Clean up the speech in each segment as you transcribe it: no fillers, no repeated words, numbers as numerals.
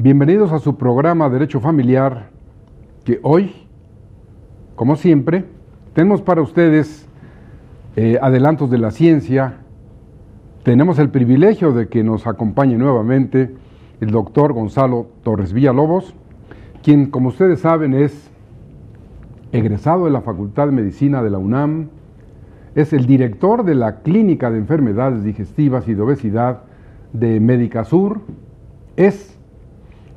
Bienvenidos a su programa Derecho Familiar, que hoy, como siempre, tenemos para ustedes adelantos de la ciencia. Tenemos el privilegio de que nos acompañe nuevamente el doctor Gonzalo Torres Villalobos, quien, como ustedes saben, es egresado de la Facultad de Medicina de la UNAM, es el director de la Clínica de Enfermedades Digestivas y de Obesidad de Medicasur, es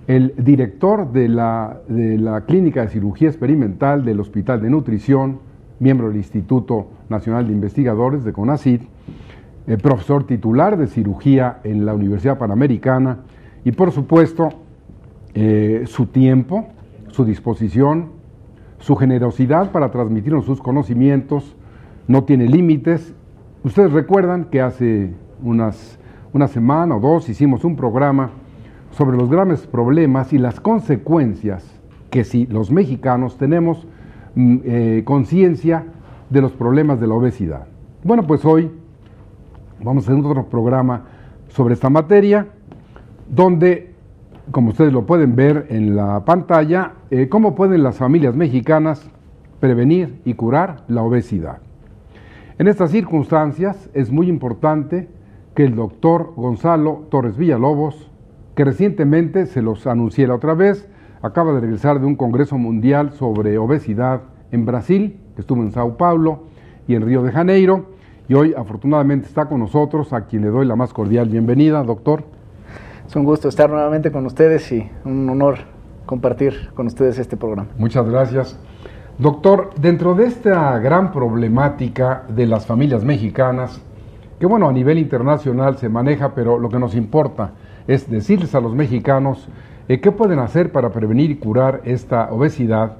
el director de la Clínica de Cirugía Experimental del Hospital de Nutrición, miembro del Instituto Nacional de Investigadores de CONACYT, profesor titular de cirugía en la Universidad Panamericana y, por supuesto, su tiempo, su disposición, su generosidad para transmitirnos sus conocimientos no tiene límites. Ustedes recuerdan que hace una semana o dos hicimos un programa sobre los graves problemas y las consecuencias que si los mexicanos tenemos conciencia de los problemas de la obesidad. Bueno, pues hoy vamos a hacer otro programa sobre esta materia, donde, como ustedes lo pueden ver en la pantalla, cómo pueden las familias mexicanas prevenir y curar la obesidad. En estas circunstancias es muy importante que el doctor Gonzalo Torres Villalobos, que recientemente, se los anuncié la otra vez, acaba de regresar de un congreso mundial sobre obesidad en Brasil, que estuvo en Sao Paulo y en Río de Janeiro, y hoy afortunadamente está con nosotros, a quien le doy la más cordial bienvenida, doctor. Es un gusto estar nuevamente con ustedes y un honor compartir con ustedes este programa. Muchas gracias. Doctor, dentro de esta gran problemática de las familias mexicanas, que bueno, a nivel internacional se maneja, pero lo que nos importa es decirles a los mexicanos qué pueden hacer para prevenir y curar esta obesidad.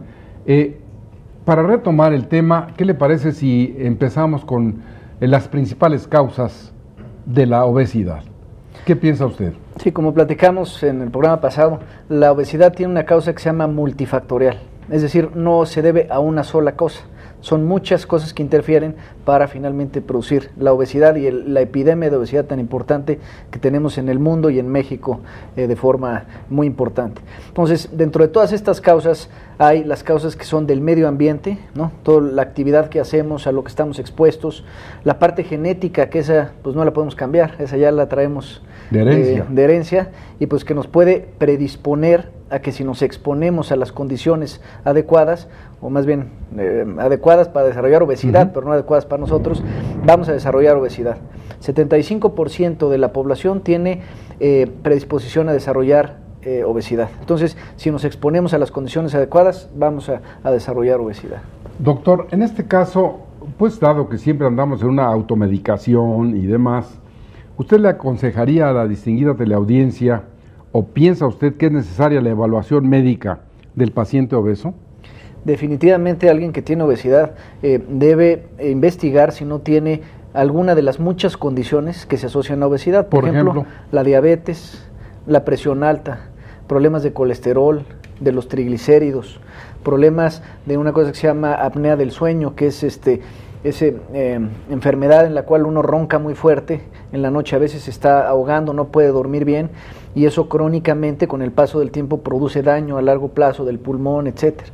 Para retomar el tema, ¿qué le parece si empezamos con las principales causas de la obesidad? ¿Qué piensa usted? Sí, como platicamos en el programa pasado, la obesidad tiene una causa que se llama multifactorial, es decir, no se debe a una sola cosa. Son muchas cosas que interfieren para finalmente producir la obesidad y la epidemia de obesidad tan importante que tenemos en el mundo y en México de forma muy importante. Entonces, dentro de todas estas causas hay las causas que son del medio ambiente, ¿no? Toda la actividad que hacemos, a lo que estamos expuestos, la parte genética, que esa pues no la podemos cambiar, esa ya la traemos de herencia y pues que nos puede predisponer a que si nos exponemos a las condiciones adecuadas, o más bien adecuadas para desarrollar obesidad, pero no adecuadas para nosotros, vamos a desarrollar obesidad. 75% de la población tiene predisposición a desarrollar obesidad. Entonces, si nos exponemos a las condiciones adecuadas, vamos a desarrollar obesidad. Doctor, en este caso, pues dado que siempre andamos en una automedicación y demás, ¿usted le aconsejaría a la distinguida teleaudiencia o piensa usted que es necesaria la evaluación médica del paciente obeso? Definitivamente alguien que tiene obesidad debe investigar si no tiene alguna de las muchas condiciones que se asocian a obesidad. Por ejemplo, la diabetes, la presión alta, problemas de colesterol, de los triglicéridos, problemas de una cosa que se llama apnea del sueño, que es enfermedad en la cual uno ronca muy fuerte, en la noche a veces se está ahogando, no puede dormir bien, y eso crónicamente con el paso del tiempo produce daño a largo plazo del pulmón, etcétera.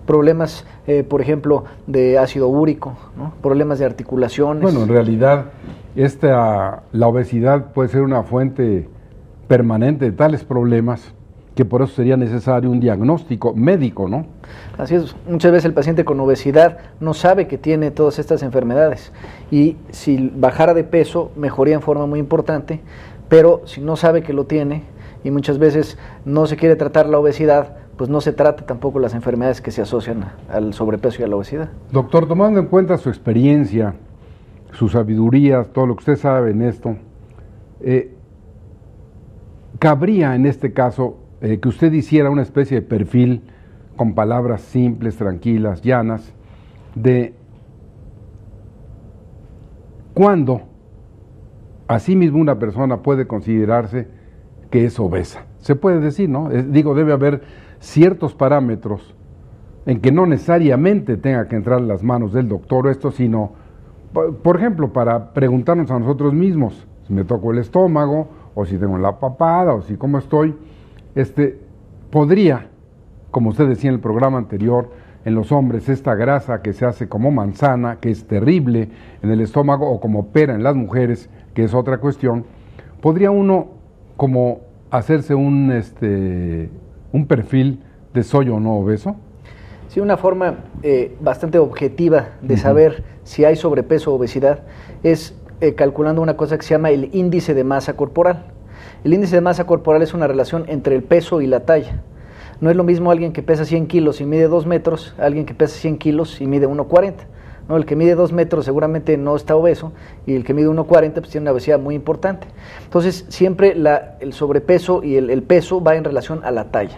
Problemas, por ejemplo, de ácido úrico, ¿no? Problemas de articulaciones. Bueno, en realidad la obesidad puede ser una fuente permanente de tales problemas que por eso sería necesario un diagnóstico médico, ¿no? Así es, muchas veces el paciente con obesidad no sabe que tiene todas estas enfermedades y si bajara de peso mejoría en forma muy importante, pero si no sabe que lo tiene y muchas veces no se quiere tratar la obesidad, pues no se trata tampoco las enfermedades que se asocian al sobrepeso y a la obesidad. Doctor, tomando en cuenta su experiencia, su sabiduría, todo lo que usted sabe en esto, cabría en este caso que usted hiciera una especie de perfil con palabras simples, tranquilas, llanas, de cuándo asimismo una persona puede considerarse que es obesa. Se puede decir, ¿no? Debe haber ciertos parámetros en que no necesariamente tenga que entrar en las manos del doctor esto, sino, por ejemplo, para preguntarnos a nosotros mismos si me toco el estómago, o si tengo la papada, o si cómo estoy, podría, como usted decía en el programa anterior, en los hombres esta grasa que se hace como manzana, que es terrible en el estómago, o como pera en las mujeres, que es otra cuestión, podría uno como hacerse un perfil de soy o no obeso. Sí, una forma bastante objetiva de saber si hay sobrepeso o obesidad es calculando una cosa que se llama el índice de masa corporal. El índice de masa corporal es una relación entre el peso y la talla. No es lo mismo alguien que pesa 100 kilos y mide 2 metros, alguien que pesa 100 kilos y mide 1,40. ¿No? El que mide 2 metros seguramente no está obeso y el que mide 1,40 pues tiene una obesidad muy importante. Entonces siempre el sobrepeso y el peso va en relación a la talla.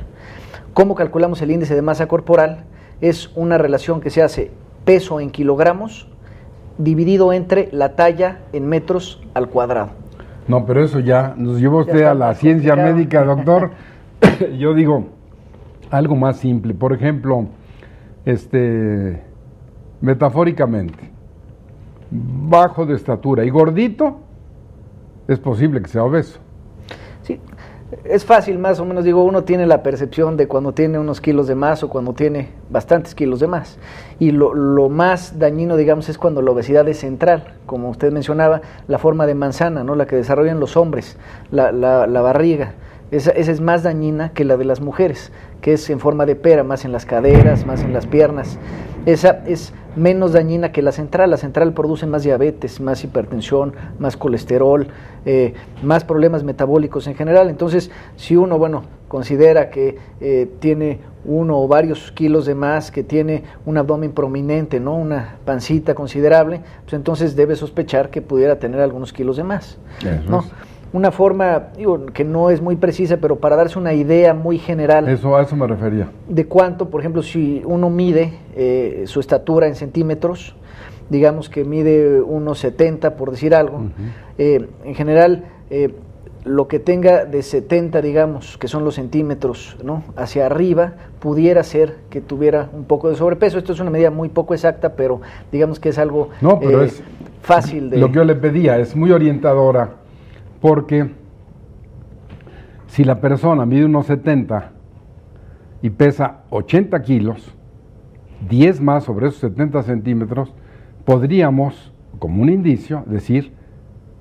¿Cómo calculamos el índice de masa corporal? Es una relación que se hace peso en kilogramos dividido entre la talla en metros al cuadrado. No, pero eso ya nos llevó usted a la ciencia médica, doctor. Yo digo algo más simple, por ejemplo, metafóricamente, bajo de estatura y gordito, es posible que sea obeso. Sí, es fácil, más o menos, digo, uno tiene la percepción de cuando tiene unos kilos de más o cuando tiene bastantes kilos de más. Y lo más dañino, digamos, es cuando la obesidad es central, como usted mencionaba, la forma de manzana, ¿no? La que desarrollan los hombres, la barriga. Esa es más dañina que la de las mujeres, que es en forma de pera, más en las caderas, más en las piernas. Esa es menos dañina que la central. La central produce más diabetes, más hipertensión, más colesterol, más problemas metabólicos en general. Entonces, si uno, considera que tiene uno o varios kilos de más, que tiene un abdomen prominente, ¿no? Una pancita considerable, pues entonces debe sospechar que pudiera tener algunos kilos de más, ¿no? Una forma, que no es muy precisa, pero para darse una idea muy general. A eso me refería. De cuánto, por ejemplo, si uno mide su estatura en centímetros, digamos que mide 1,70 por decir algo, en general, lo que tenga de 70, digamos, que son los centímetros, ¿no?, hacia arriba, pudiera ser que tuviera un poco de sobrepeso. Esto es una medida muy poco exacta, pero digamos que es algo pero es fácil de... Lo que yo le pedía es muy orientadora. Porque si la persona mide unos 70 y pesa 80 kilos, 10 más sobre esos 70 centímetros, podríamos, como un indicio, decir,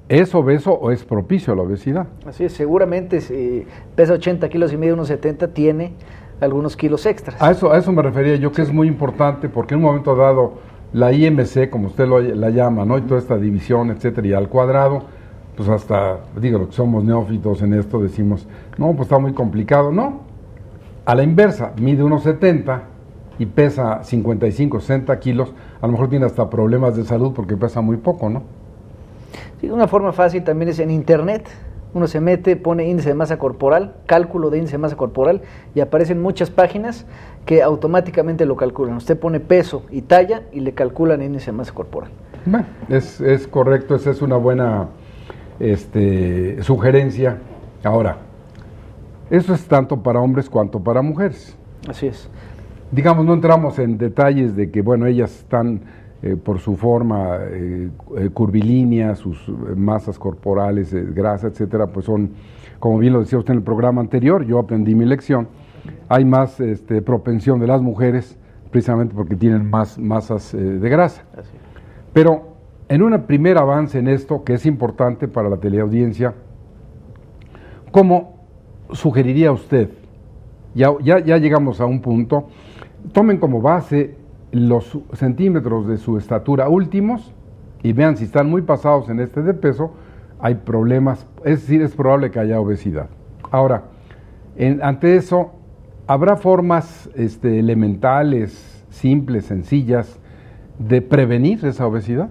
¿es obeso o es propicio a la obesidad? Así es, seguramente si pesa 80 kilos y mide unos 70, tiene algunos kilos extras. A eso me refería yo, que es muy importante, porque en un momento dado, la IMC, como usted la llama, ¿no?, y toda esta división, etcétera, y al cuadrado, pues hasta, digo, los que somos neófitos en esto decimos, no, pues está muy complicado. No, a la inversa, mide unos 70 y pesa 55, 60 kilos, a lo mejor tiene hasta problemas de salud porque pesa muy poco, ¿no? Sí, una forma fácil también es en internet. Uno se mete, pone índice de masa corporal, cálculo de índice de masa corporal, y aparecen muchas páginas que automáticamente lo calculan. Usted pone peso y talla y le calculan índice de masa corporal. Bueno, es correcto, esa es una buena sugerencia. Ahora, eso es tanto para hombres cuanto para mujeres. Así es. Digamos, no entramos en detalles de que, ellas están por su forma curvilínea, sus masas corporales, grasa, etcétera, pues son, como bien lo decía usted en el programa anterior, yo aprendí mi lección, hay más propensión de las mujeres, precisamente porque tienen más masas de grasa. Así es. Pero en un primer avance en esto, que es importante para la teleaudiencia, ¿cómo sugeriría usted? Ya llegamos a un punto, tomen como base los centímetros de su estatura últimos y vean si están muy pasados en de peso, hay problemas, es decir, es probable que haya obesidad. Ahora, ante eso, ¿habrá formas elementales, simples, sencillas, de prevenir esa obesidad?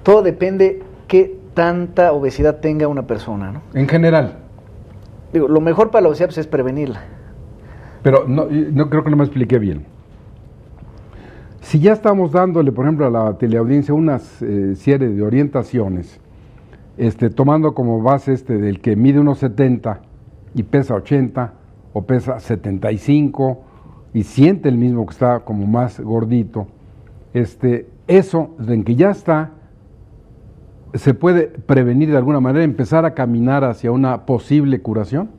Todo depende qué tanta obesidad tenga una persona, ¿no? En general. Digo, lo mejor para la obesidad pues, es prevenirla. Pero no creo que no me expliqué bien. Si ya estamos dándole, por ejemplo, a la teleaudiencia unas serie de orientaciones, tomando como base del que mide unos 70 y pesa 80 o pesa 75 y siente el mismo que está como más gordito, eso en que ya está, se puede prevenir de alguna manera, empezar a caminar hacia una posible curación.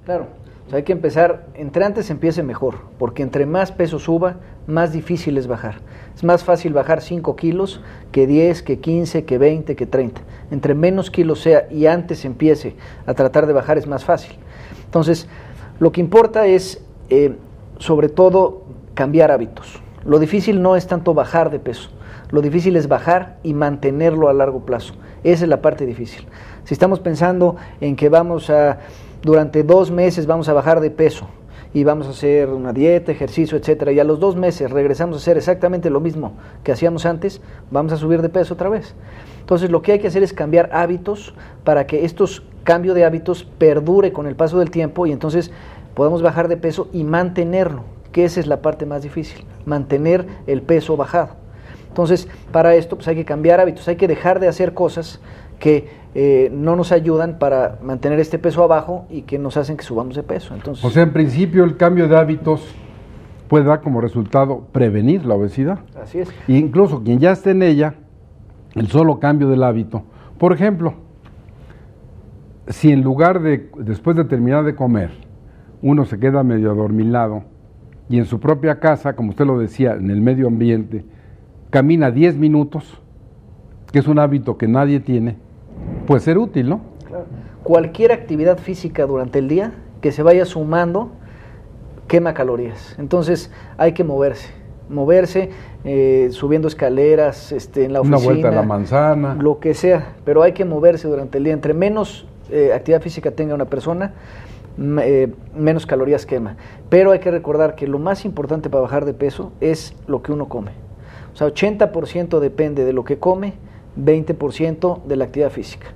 Claro, o sea, hay que empezar, entre antes empiece mejor, porque entre más peso suba, más difícil es bajar. Es más fácil bajar 5 kilos que 10, que 15, que 20, que 30. Entre menos kilos sea y antes empiece a tratar de bajar, es más fácil. Entonces, lo que importa es, sobre todo, cambiar hábitos. Lo difícil no es tanto bajar de peso, lo difícil es bajar y mantenerlo a largo plazo. Esa es la parte difícil. Si estamos pensando en que durante 2 meses vamos a bajar de peso y vamos a hacer una dieta, ejercicio, etcétera, y a los 2 meses regresamos a hacer exactamente lo mismo que hacíamos antes, vamos a subir de peso otra vez. Entonces, lo que hay que hacer es cambiar hábitos para que estos cambios de hábitos perdure con el paso del tiempo y entonces podamos bajar de peso y mantenerlo, que esa es la parte más difícil, mantener el peso bajado. Entonces, para esto pues hay que cambiar hábitos, hay que dejar de hacer cosas que no nos ayudan para mantener este peso abajo y que nos hacen que subamos de peso. Entonces, o sea, en principio el cambio de hábitos puede dar como resultado prevenir la obesidad. Así es. E incluso quien ya esté en ella, el solo cambio del hábito. Por ejemplo, si en lugar de, después de terminar de comer, uno se queda medio adormilado y en su propia casa, como usted lo decía, en el medio ambiente, camina 10 minutos, que es un hábito que nadie tiene, puede ser útil, ¿no? Claro. Cualquier actividad física durante el día que se vaya sumando quema calorías. Entonces hay que moverse, subiendo escaleras, en la oficina. Una vuelta a la manzana. Lo que sea, pero hay que moverse durante el día. Entre menos actividad física tenga una persona, menos calorías quema. Pero hay que recordar que lo más importante para bajar de peso es lo que uno come. O sea, 80% depende de lo que come, 20% de la actividad física.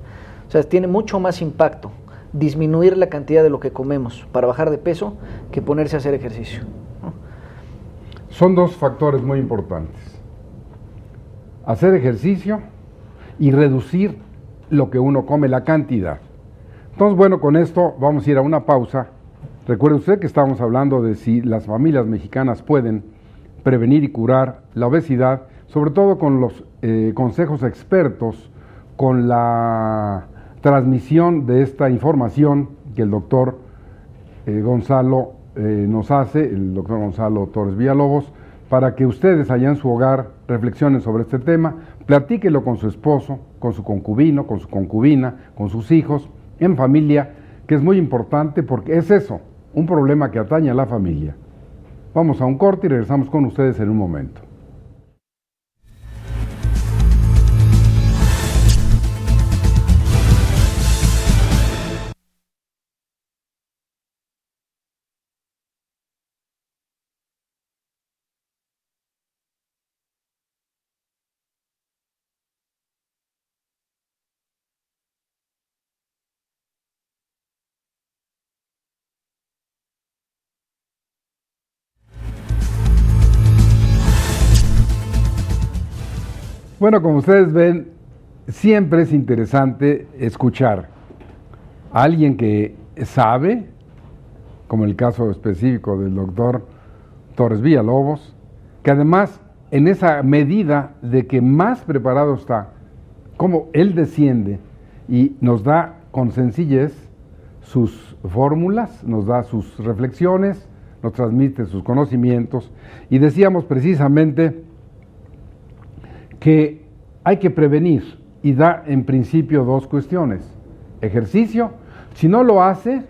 O sea, tiene mucho más impacto disminuir la cantidad de lo que comemos para bajar de peso que ponerse a hacer ejercicio, ¿no? Son 2 factores muy importantes: hacer ejercicio y reducir lo que uno come, la cantidad. Entonces, bueno, con esto vamos a ir a una pausa. Recuerde usted que estamos hablando de si las familias mexicanas pueden prevenir y curar la obesidad, sobre todo con los consejos expertos, con la transmisión de esta información que el doctor Gonzalo nos hace, el doctor Gonzalo Torres Villalobos, para que ustedes allá en su hogar reflexionen sobre este tema, platíquelo con su esposo, con su concubino, con su concubina, con sus hijos, en familia, que es muy importante porque es eso, un problema que atañe a la familia. Vamos a un corte y regresamos con ustedes en un momento. Bueno, como ustedes ven, siempre es interesante escuchar a alguien que sabe, como el caso específico del doctor Torres Villalobos, que además en esa medida de que más preparado está, como él desciende y nos da con sencillez sus fórmulas, nos da sus reflexiones, nos transmite sus conocimientos, y decíamos precisamente que hay que prevenir y da en principio 2 cuestiones: ejercicio, si no lo hace,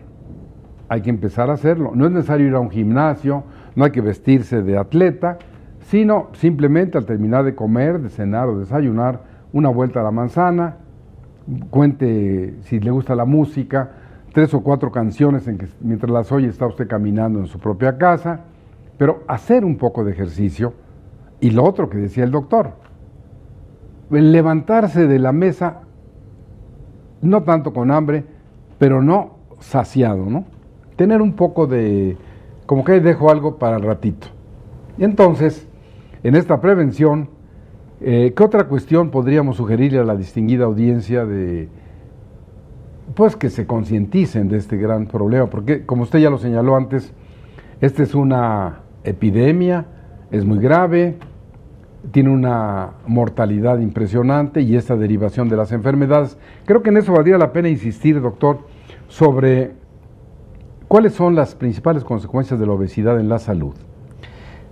hay que empezar a hacerlo, no es necesario ir a un gimnasio, no hay que vestirse de atleta, sino simplemente al terminar de comer, de cenar o desayunar, una vuelta a la manzana, cuente, si le gusta la música, 3 o 4 canciones en que mientras las oye está usted caminando en su propia casa, pero hacer un poco de ejercicio. Y lo otro que decía el doctor, el levantarse de la mesa, no tanto con hambre, pero no saciado, ¿no? Tener un poco de, como que dejo algo para el ratito. Y entonces, en esta prevención, ¿qué otra cuestión podríamos sugerirle a la distinguida audiencia de, pues, que se concienticen de este gran problema? Porque, como usted ya lo señaló antes, esta es una epidemia, es muy grave, tiene una mortalidad impresionante y esta derivación de las enfermedades. Creo que en eso valdría la pena insistir, doctor, sobre ¿Cuáles son las principales consecuencias de la obesidad en la salud?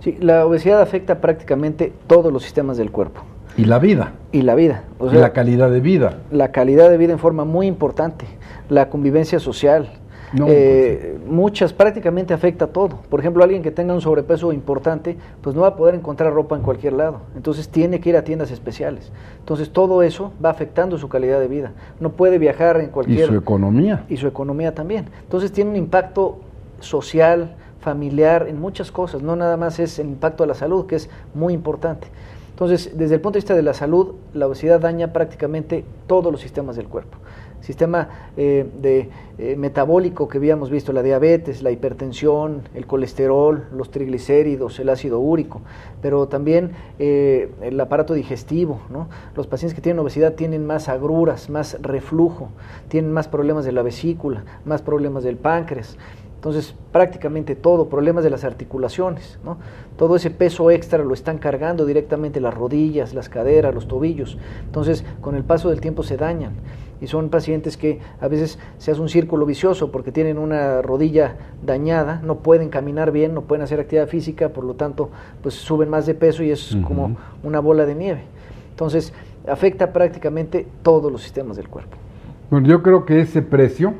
Sí, la obesidad afecta prácticamente todos los sistemas del cuerpo. Y la vida. Y la vida. O Y sea, la calidad de vida. la calidad de vida en forma muy importante, la convivencia social, No, muchas, prácticamente afecta todo. Por ejemplo, alguien que tenga un sobrepeso importante, pues no va a poder encontrar ropa en cualquier lado, entonces tiene que ir a tiendas especiales. Entonces todo eso va afectando su calidad de vida, no puede viajar en cualquier... Y su economía. Y su economía también. Entonces tiene un impacto social, familiar, en muchas cosas, no nada más es el impacto a la salud, que es muy importante. Entonces, desde el punto de vista de la salud, la obesidad daña prácticamente todos los sistemas del cuerpo. Sistema metabólico que habíamos visto, la diabetes, la hipertensión, el colesterol, los triglicéridos, el ácido úrico, pero también el aparato digestivo, ¿no? Los pacientes que tienen obesidad tienen más agruras, más reflujo, tienen más problemas de la vesícula, más problemas del páncreas. Entonces, prácticamente todo, problemas de las articulaciones, ¿no? Todo ese peso extra lo están cargando directamente las rodillas, las caderas, los tobillos. Entonces, con el paso del tiempo se dañan. Y son pacientes que a veces se hace un círculo vicioso porque tienen una rodilla dañada, no pueden caminar bien, no pueden hacer actividad física, por lo tanto, pues suben más de peso y es como una bola de nieve. Entonces, afecta prácticamente todos los sistemas del cuerpo. Bueno, yo creo que ese precio,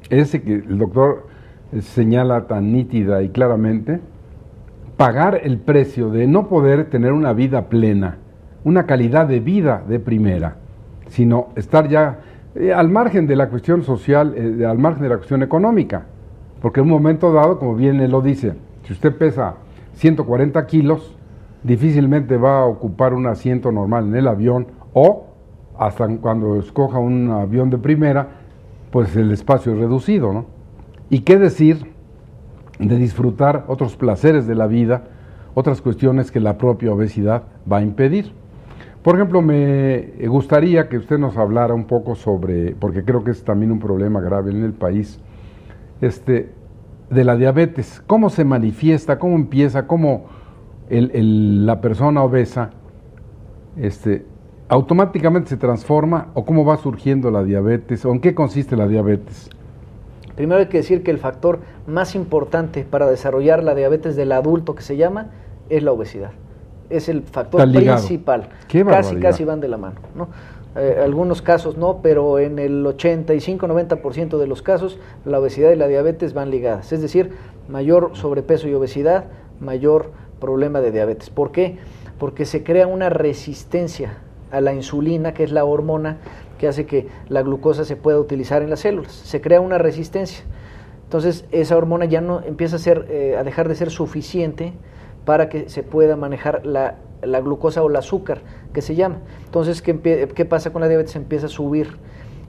ese que el doctor señala tan nítida y claramente, pagar el precio de no poder tener una vida plena, una calidad de vida de primera, sino estar ya al margen de la cuestión social, al margen de la cuestión económica, porque en un momento dado, como bien él lo dice, si usted pesa 140 kilos, difícilmente va a ocupar un asiento normal en el avión, o hasta cuando escoja un avión de primera, pues el espacio es reducido, ¿no? ¿Y qué decir de disfrutar otros placeres de la vida, otras cuestiones que la propia obesidad va a impedir? Por ejemplo, me gustaría que usted nos hablara un poco sobre, porque creo que es también un problema grave en el país, de la diabetes. ¿Cómo se manifiesta? ¿Cómo empieza? ¿Cómo la persona obesa automáticamente se transforma? ¿O cómo va surgiendo la diabetes? ¿O en qué consiste la diabetes? Primero hay que decir que el factor más importante para desarrollar la diabetes del adulto, que se llama, es la obesidad. Es el factor principal. Casi van de la mano, ¿no? Algunos casos no, pero en el 85-90% de los casos la obesidad y la diabetes van ligadas. Es decir, mayor sobrepeso y obesidad, mayor problema de diabetes. ¿Por qué? Porque se crea una resistencia a la insulina, que es la hormona que hace que la glucosa se pueda utilizar en las células. Se crea una resistencia. Entonces esa hormona ya no empieza a dejar de ser suficiente para que se pueda manejar la glucosa o el azúcar, que se llama. Entonces, ¿qué pasa con la diabetes? Empieza a subir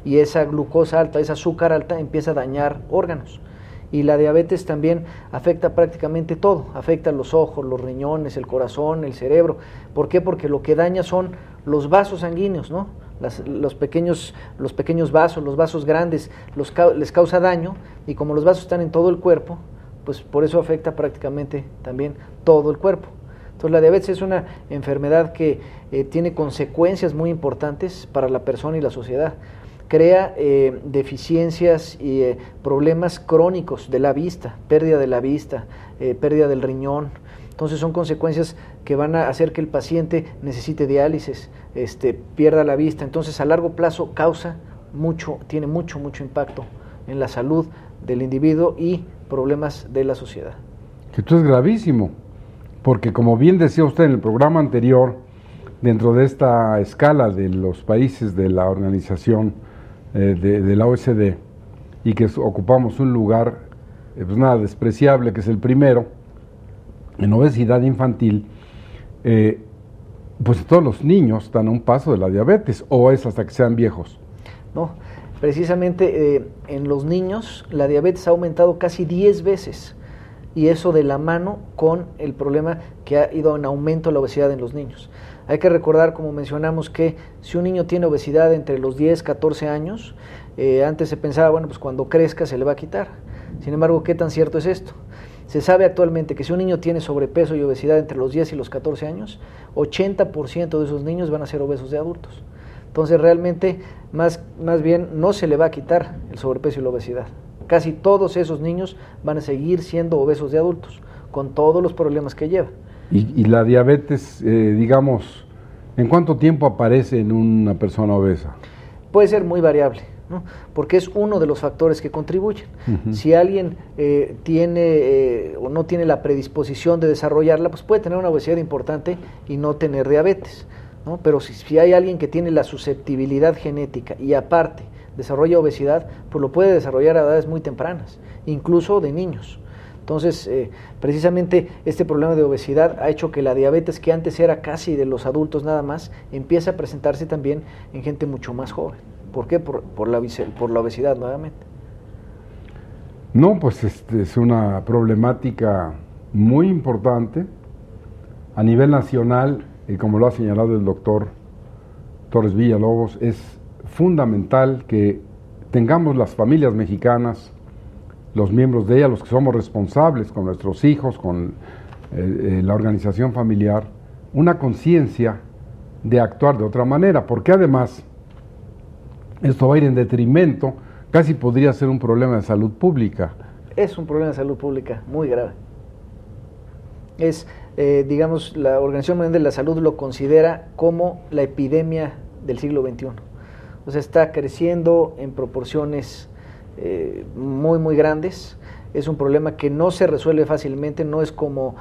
y esa glucosa alta, esa azúcar alta empieza a dañar órganos. Y la diabetes también afecta prácticamente todo, afecta los ojos, los riñones, el corazón, el cerebro. ¿Por qué? Porque lo que daña son los vasos sanguíneos, ¿no? Los pequeños vasos, los vasos grandes, les causa daño, y como los vasos están en todo el cuerpo, pues por eso afecta prácticamente también todo el cuerpo. Entonces la diabetes es una enfermedad que tiene consecuencias muy importantes para la persona y la sociedad. Crea deficiencias y problemas crónicos de la vista, pérdida de la vista, pérdida del riñón. Entonces son consecuencias que van a hacer que el paciente necesite diálisis, pierda la vista. Entonces a largo plazo tiene mucho impacto en la salud del individuo y problemas de la sociedad. Esto es gravísimo, porque como bien decía usted en el programa anterior, dentro de esta escala de los países de la organización de la OECD, y que ocupamos un lugar pues nada despreciable, que es el primero en obesidad infantil, pues todos los niños están a un paso de la diabetes, o es hasta que sean viejos. No, precisamente en los niños la diabetes ha aumentado casi 10 veces, y eso de la mano con el problema que ha ido en aumento la obesidad en los niños. Hay que recordar, como mencionamos, que si un niño tiene obesidad entre los 10, 14 años, antes se pensaba, bueno, pues cuando crezca se le va a quitar. Sin embargo, ¿qué tan cierto es esto? Se sabe actualmente que si un niño tiene sobrepeso y obesidad entre los 10 y los 14 años, 80% de esos niños van a ser obesos de adultos. Entonces realmente más bien no se le va a quitar el sobrepeso y la obesidad. Casi todos esos niños van a seguir siendo obesos de adultos, con todos los problemas que lleva. Y la diabetes, digamos, ¿en cuánto tiempo aparece en una persona obesa? Puede ser muy variable, ¿no? Porque es uno de los factores que contribuyen. Si alguien tiene o no tiene la predisposición de desarrollarla, pues puede tener una obesidad importante y no tener diabetes, ¿no? Pero si hay alguien que tiene la susceptibilidad genética y aparte desarrolla obesidad, pues lo puede desarrollar a edades muy tempranas, incluso de niños. Entonces, precisamente este problema de obesidad ha hecho que la diabetes, que antes era casi de los adultos nada más, empiece a presentarse también en gente mucho más joven. ¿Por qué? Por la obesidad nuevamente. No, pues es una problemática muy importante a nivel nacional, y como lo ha señalado el doctor Torres Villalobos, es fundamental que tengamos las familias mexicanas, los miembros de ella, los que somos responsables con nuestros hijos, con la organización familiar, una conciencia de actuar de otra manera, porque además esto va a ir en detrimento, casi podría ser un problema de salud pública. Es un problema de salud pública muy grave. Digamos, la Organización Mundial de la Salud lo considera como la epidemia del siglo XXI. O sea, está creciendo en proporciones muy, muy grandes. Es un problema que no se resuelve fácilmente, no es como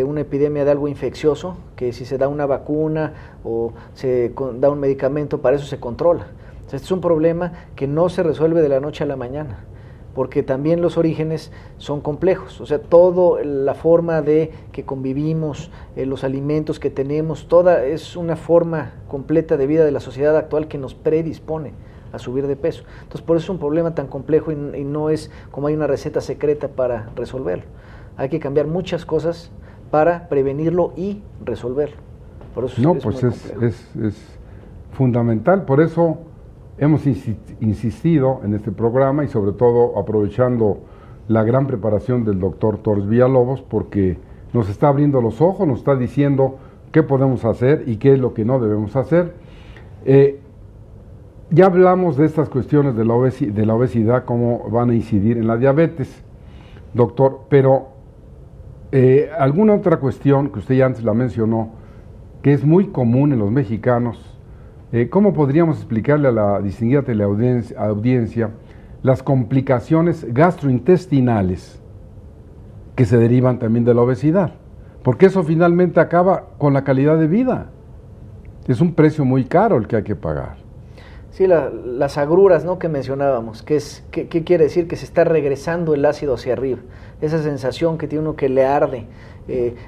una epidemia de algo infeccioso, que si se da una vacuna o se da un medicamento, para eso se controla. O sea, este es un problema que no se resuelve de la noche a la mañana, porque también los orígenes son complejos. O sea, toda la forma de que convivimos, los alimentos que tenemos, toda es una forma completa de vida de la sociedad actual que nos predispone a subir de peso. Entonces, por eso es un problema tan complejo y no es como hay una receta secreta para resolverlo. Hay que cambiar muchas cosas para prevenirlo y resolverlo. Por eso es fundamental. Por eso hemos insistido en este programa y sobre todo aprovechando la gran preparación del doctor Torres Villalobos, porque nos está abriendo los ojos, nos está diciendo qué podemos hacer y qué es lo que no debemos hacer. Ya hablamos de estas cuestiones de la obesidad, cómo van a incidir en la diabetes, doctor, pero alguna otra cuestión que usted ya antes la mencionó, que es muy común en los mexicanos, ¿cómo podríamos explicarle a la distinguida teleaudiencia las complicaciones gastrointestinales que se derivan también de la obesidad? Porque eso finalmente acaba con la calidad de vida. Es un precio muy caro el que hay que pagar. Sí, las agruras, ¿no?, que mencionábamos, ¿qué quiere decir? Que se está regresando el ácido hacia arriba, esa sensación que tiene uno que le arde,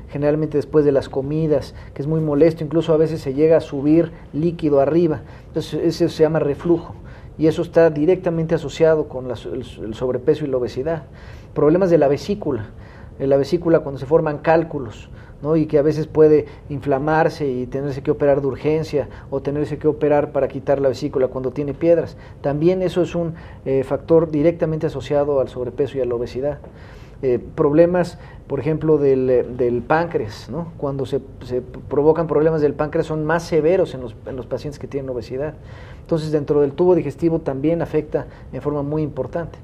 generalmente después de las comidas, que es muy molesto, incluso a veces se llega a subir líquido arriba, entonces eso se llama reflujo, y eso está directamente asociado con el sobrepeso y la obesidad. Problemas de la vesícula, en la vesícula cuando se forman cálculos, ¿no?, y que a veces puede inflamarse y tenerse que operar de urgencia o tenerse que operar para quitar la vesícula cuando tiene piedras. También eso es un factor directamente asociado al sobrepeso y a la obesidad. Problemas, por ejemplo, del páncreas, ¿no? Cuando se provocan problemas del páncreas son más severos en los pacientes que tienen obesidad. Entonces, dentro del tubo digestivo también afecta en forma muy importante.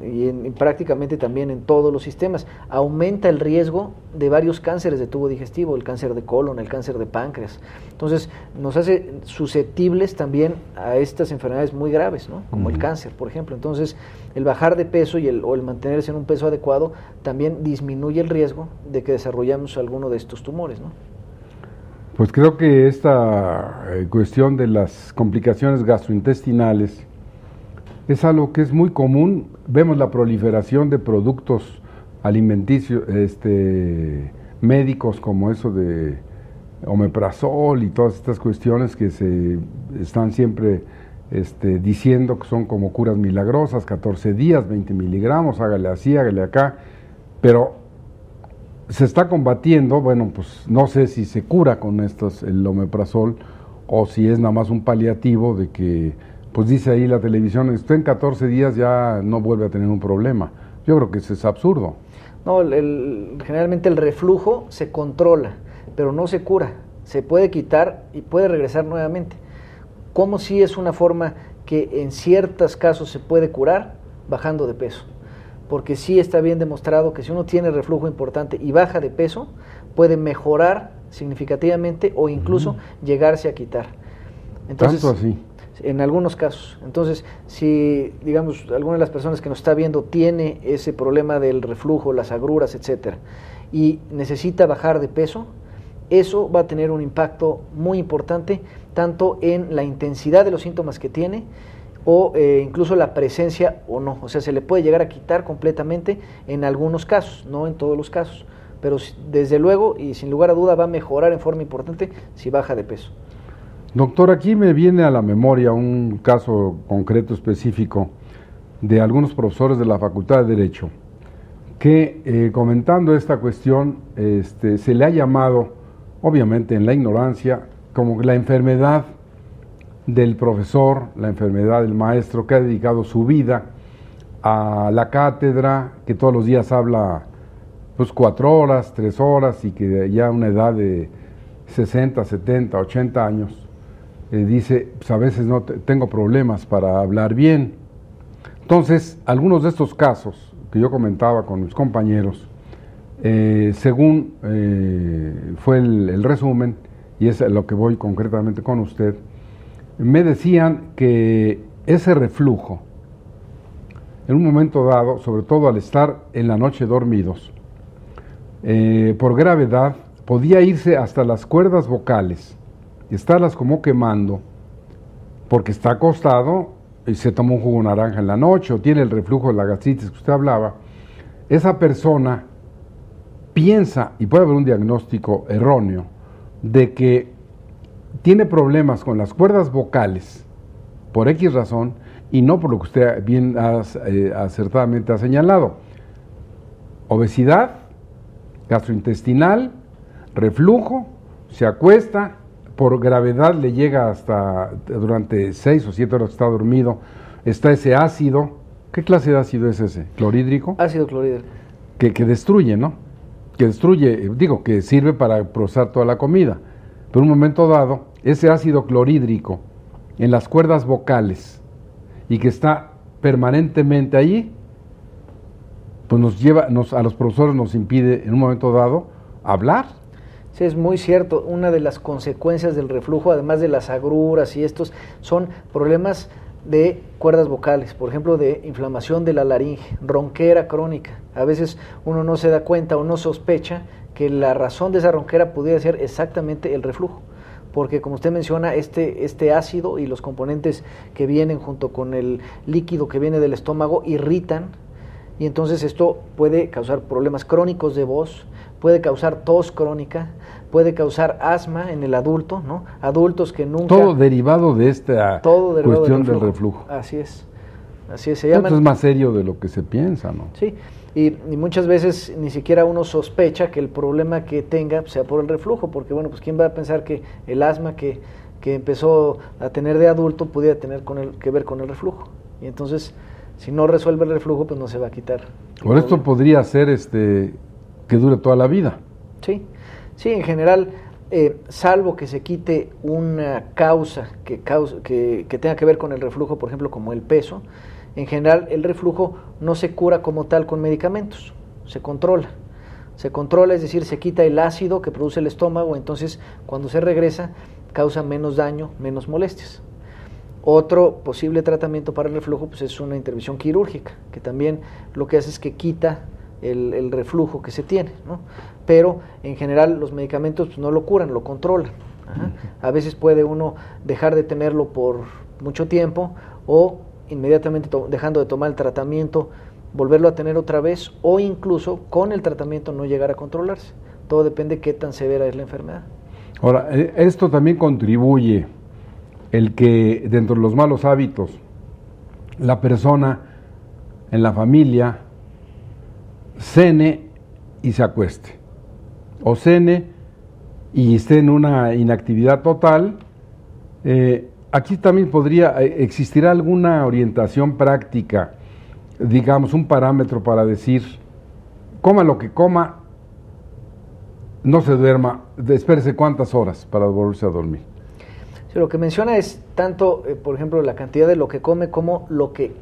Y prácticamente también en todos los sistemas. Aumenta el riesgo de varios cánceres de tubo digestivo, el cáncer de colon, el cáncer de páncreas. Entonces, nos hace susceptibles también a estas enfermedades muy graves, ¿no?, como el cáncer, por ejemplo. Entonces, el bajar de peso o el mantenerse en un peso adecuado también disminuye el riesgo de que desarrollemos alguno de estos tumores, ¿no? Pues creo que esta cuestión de las complicaciones gastrointestinales es algo que es muy común. Vemos la proliferación de productos alimenticios, médicos, como eso de omeprazol y todas estas cuestiones que se están siempre diciendo que son como curas milagrosas, 14 días, 20 miligramos, hágale así, hágale acá, pero se está combatiendo, bueno, pues no sé si se cura con el omeprazol o si es nada más un paliativo de que, pues dice ahí la televisión, usted en 14 días ya no vuelve a tener un problema. Yo creo que eso es absurdo. No, generalmente el reflujo se controla, pero no se cura. Se puede quitar y puede regresar nuevamente. Como si es una forma que en ciertos casos se puede curar, bajando de peso, porque sí está bien demostrado que si uno tiene reflujo importante y baja de peso, puede mejorar significativamente o incluso llegarse a quitar. Entonces, ¿tanto así? En algunos casos. Entonces, si, digamos, alguna de las personas que nos está viendo tiene ese problema del reflujo, las agruras, etcétera, y necesita bajar de peso, eso va a tener un impacto muy importante tanto en la intensidad de los síntomas que tiene o incluso la presencia o no. O sea, se le puede llegar a quitar completamente en algunos casos, no en todos los casos, pero desde luego y sin lugar a duda va a mejorar en forma importante si baja de peso. Doctor, aquí me viene a la memoria un caso concreto específico de algunos profesores de la Facultad de Derecho que comentando esta cuestión se le ha llamado, obviamente en la ignorancia, como la enfermedad del profesor, la enfermedad del maestro que ha dedicado su vida a la cátedra, que todos los días habla pues 4 horas, 3 horas y que ya a una edad de 60, 70, 80 años dice, pues a veces no tengo problemas para hablar bien. Entonces, algunos de estos casos que yo comentaba con mis compañeros, según fue el resumen, y es a lo que voy concretamente con usted, me decían que ese reflujo, en un momento dado, sobre todo al estar en la noche dormidos, por gravedad, podía irse hasta las cuerdas vocales, estarlas como quemando, porque está acostado y se toma un jugo naranja en la noche o tiene el reflujo de la gastritis que usted hablaba. Esa persona piensa, y puede haber un diagnóstico erróneo, de que tiene problemas con las cuerdas vocales por X razón y no por lo que usted bien acertadamente ha señalado. Obesidad, gastrointestinal, reflujo, se acuesta, por gravedad le llega hasta durante 6 o 7 horas que está dormido, está ese ácido. ¿Qué clase de ácido es ese? ¿Clorhídrico? Ácido clorhídrico. Que destruye, ¿no? Que destruye, digo, que sirve para procesar toda la comida. Pero en un momento dado, ese ácido clorhídrico en las cuerdas vocales y que está permanentemente allí, pues nos lleva, a los profesores nos impide en un momento dado hablar. Sí, es muy cierto. Una de las consecuencias del reflujo, además de las agruras y estos, son problemas de cuerdas vocales, por ejemplo, de inflamación de la laringe, ronquera crónica. A veces uno no se da cuenta o no sospecha que la razón de esa ronquera pudiera ser exactamente el reflujo, porque como usted menciona, este ácido y los componentes que vienen junto con el líquido que viene del estómago irritan, y entonces esto puede causar problemas crónicos de voz, puede causar tos crónica, puede causar asma en el adulto, ¿no? Adultos que nunca... Todo derivado de esta cuestión del reflujo. Así es. Se llaman... Esto es más serio de lo que se piensa, ¿no? Sí, y muchas veces ni siquiera uno sospecha que el problema que tenga sea por el reflujo, porque bueno, pues quién va a pensar que el asma que empezó a tener de adulto pudiera tener que ver con el reflujo. Y entonces, si no resuelve el reflujo, pues no se va a quitar. Por esto podría ser que dure toda la vida. Sí, en general, salvo que se quite una causa que tenga que ver con el reflujo, por ejemplo, como el peso, en general el reflujo no se cura como tal con medicamentos, se controla, es decir, se quita el ácido que produce el estómago, entonces cuando se regresa causa menos daño, menos molestias. Otro posible tratamiento para el reflujo pues es una intervención quirúrgica, que también lo que hace es que quita el reflujo que se tiene, ¿no? Pero en general los medicamentos pues, no lo curan, lo controlan. A veces puede uno dejar de tenerlo por mucho tiempo o inmediatamente dejando de tomar el tratamiento volverlo a tener otra vez o incluso con el tratamiento no llegar a controlarse. Todo depende de qué tan severa es la enfermedad. Ahora, esto también contribuye el que dentro de los malos hábitos la persona en la familia cene y se acueste, o cene y esté en una inactividad total. Aquí también podría existir alguna orientación práctica, digamos un parámetro para decir, coma lo que coma, no se duerma, espérese cuántas horas para volverse a dormir. Sí, lo que menciona es tanto, por ejemplo, la cantidad de lo que come como lo que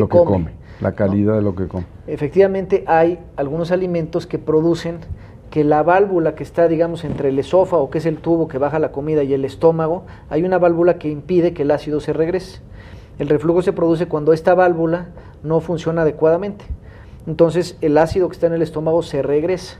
come. La calidad, ¿no?, de lo que come. Efectivamente, hay algunos alimentos que producen que la válvula que está, digamos, entre el esófago, que es el tubo que baja la comida, y el estómago, hay una válvula que impide que el ácido se regrese. El reflujo se produce cuando esta válvula no funciona adecuadamente. Entonces, el ácido que está en el estómago se regresa.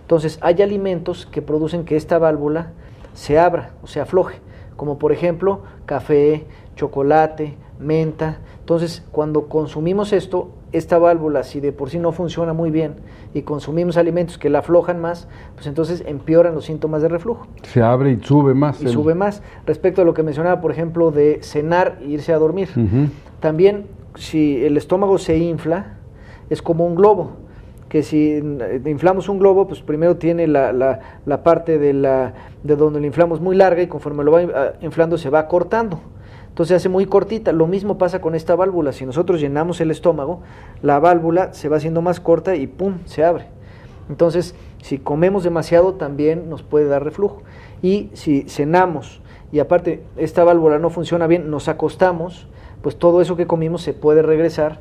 Entonces, hay alimentos que producen que esta válvula se abra o se afloje, como por ejemplo café, chocolate, menta. Entonces, cuando consumimos esto, esta válvula, si de por sí no funciona muy bien y consumimos alimentos que la aflojan más, pues entonces empeoran los síntomas de reflujo. Se abre y sube más. Y sube más. Respecto a lo que mencionaba, por ejemplo, de cenar e irse a dormir. También, si el estómago se infla, es como un globo, que si inflamos un globo, pues primero tiene la parte de donde lo inflamos muy larga, y conforme lo va inflando se va cortando. Entonces se hace muy cortita. Lo mismo pasa con esta válvula. Si nosotros llenamos el estómago, la válvula se va haciendo más corta y ¡pum!, se abre. Entonces, si comemos demasiado, también nos puede dar reflujo. Y si cenamos y aparte esta válvula no funciona bien, nos acostamos, pues todo eso que comimos se puede regresar.